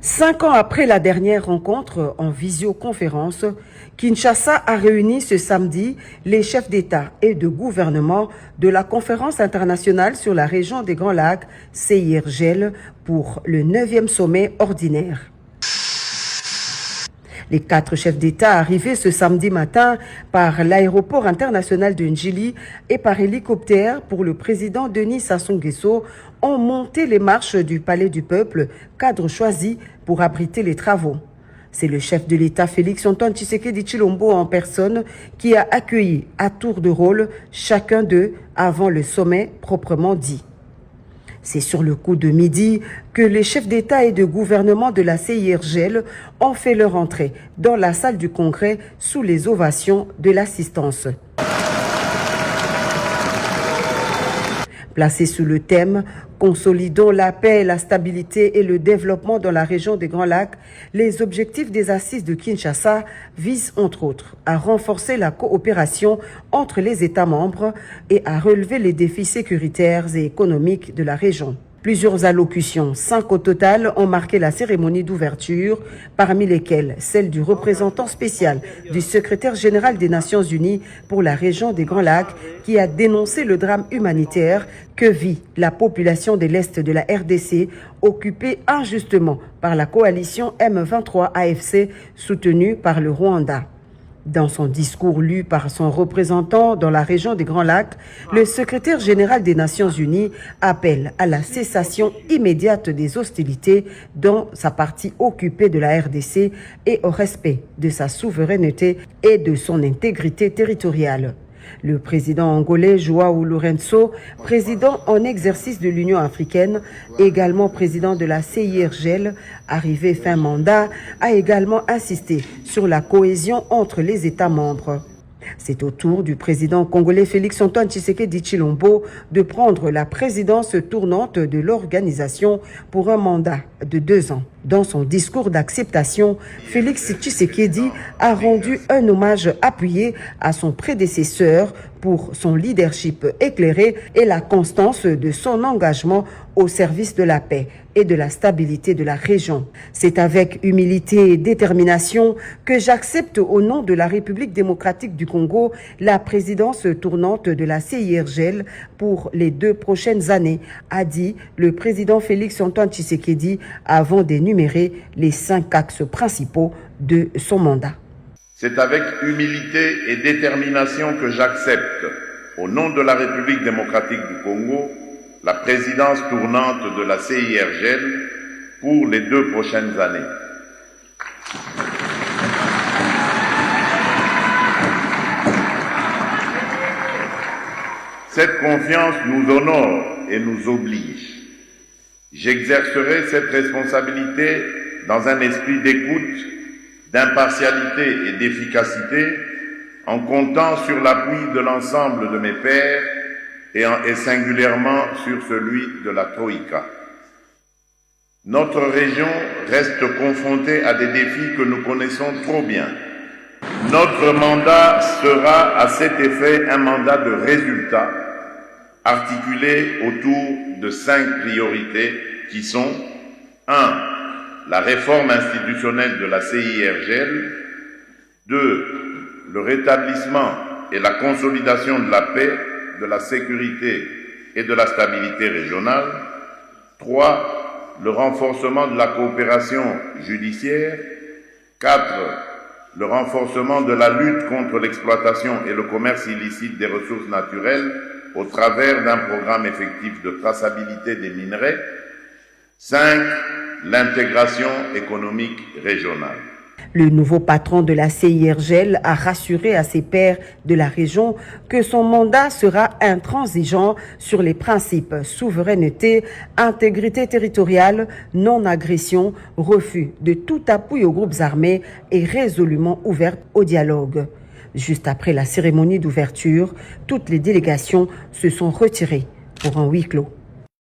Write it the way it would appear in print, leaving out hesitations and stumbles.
5 ans après la dernière rencontre en visioconférence, Kinshasa a réuni ce samedi les chefs d'État et de gouvernement de la conférence internationale sur la région des Grands Lacs, CIRGL, pour le 9e sommet ordinaire. Les 4 chefs d'État arrivés ce samedi matin par l'aéroport international de Njili et par hélicoptère pour le président Denis Sassou Nguesso ont monté les marches du Palais du Peuple, cadre choisi pour abriter les travaux. C'est le chef de l'État Félix-Antoine Tshisekedi Tshilombo en personne qui a accueilli à tour de rôle chacun d'eux avant le sommet proprement dit. C'est sur le coup de midi que les chefs d'État et de gouvernement de la CIRGL ont fait leur entrée dans la salle du Congrès sous les ovations de l'assistance. Placé sous le thème « Consolidons la paix, la stabilité et le développement dans la région des Grands Lacs », les objectifs des assises de Kinshasa visent entre autres à renforcer la coopération entre les États membres et à relever les défis sécuritaires et économiques de la région. Plusieurs allocutions, 5 au total, ont marqué la cérémonie d'ouverture, parmi lesquelles celle du représentant spécial du secrétaire général des Nations Unies pour la région des Grands Lacs, qui a dénoncé le drame humanitaire que vit la population de l'Est de la RDC, occupée injustement par la coalition M23 AFC, soutenue par le Rwanda. Dans son discours lu par son représentant dans la région des Grands Lacs, le secrétaire général des Nations Unies appelle à la cessation immédiate des hostilités dans sa partie occupée de la RDC et au respect de sa souveraineté et de son intégrité territoriale. Le président angolais João Lourenço, président en exercice de l'Union africaine, également président de la CIRGL, arrivé fin mandat, a également insisté sur la cohésion entre les États membres. C'est au tour du président congolais Félix-Antoine Tshisekedi Tshilombo de prendre la présidence tournante de l'organisation pour un mandat de 2 ans. Dans son discours d'acceptation, Félix Tshisekedi a rendu un hommage appuyé à son prédécesseur pour son leadership éclairé et la constance de son engagement au service de la paix et de la stabilité de la région. C'est avec humilité et détermination que j'accepte au nom de la République démocratique du Congo la présidence tournante de la CIRGL pour les 2 prochaines années, a dit le président Félix-Antoine Tshisekedi avant d'énumérer les 5 axes principaux de son mandat. C'est avec humilité et détermination que j'accepte, au nom de la République démocratique du Congo, la présidence tournante de la CIRGL pour les 2 prochaines années. Cette confiance nous honore et nous oblige. J'exercerai cette responsabilité dans un esprit d'écoute, d'impartialité et d'efficacité, en comptant sur l'appui de l'ensemble de mes pairs et singulièrement sur celui de la Troïka. Notre région reste confrontée à des défis que nous connaissons trop bien. Notre mandat sera à cet effet un mandat de résultats, articulé autour de 5 priorités qui sont 1. La réforme institutionnelle de la CIRGL, 2. Le rétablissement et la consolidation de la paix, de la sécurité et de la stabilité régionale, 3. Le renforcement de la coopération judiciaire, 4. Le renforcement de la lutte contre l'exploitation et le commerce illicite des ressources naturelles au travers d'un programme effectif de traçabilité des minerais, 5. L'intégration économique régionale. Le nouveau patron de la CIRGL a rassuré à ses pairs de la région que son mandat sera intransigeant sur les principes souveraineté, intégrité territoriale, non-agression, refus de tout appui aux groupes armés et résolument ouvert au dialogue. Juste après la cérémonie d'ouverture, toutes les délégations se sont retirées pour un huis clos.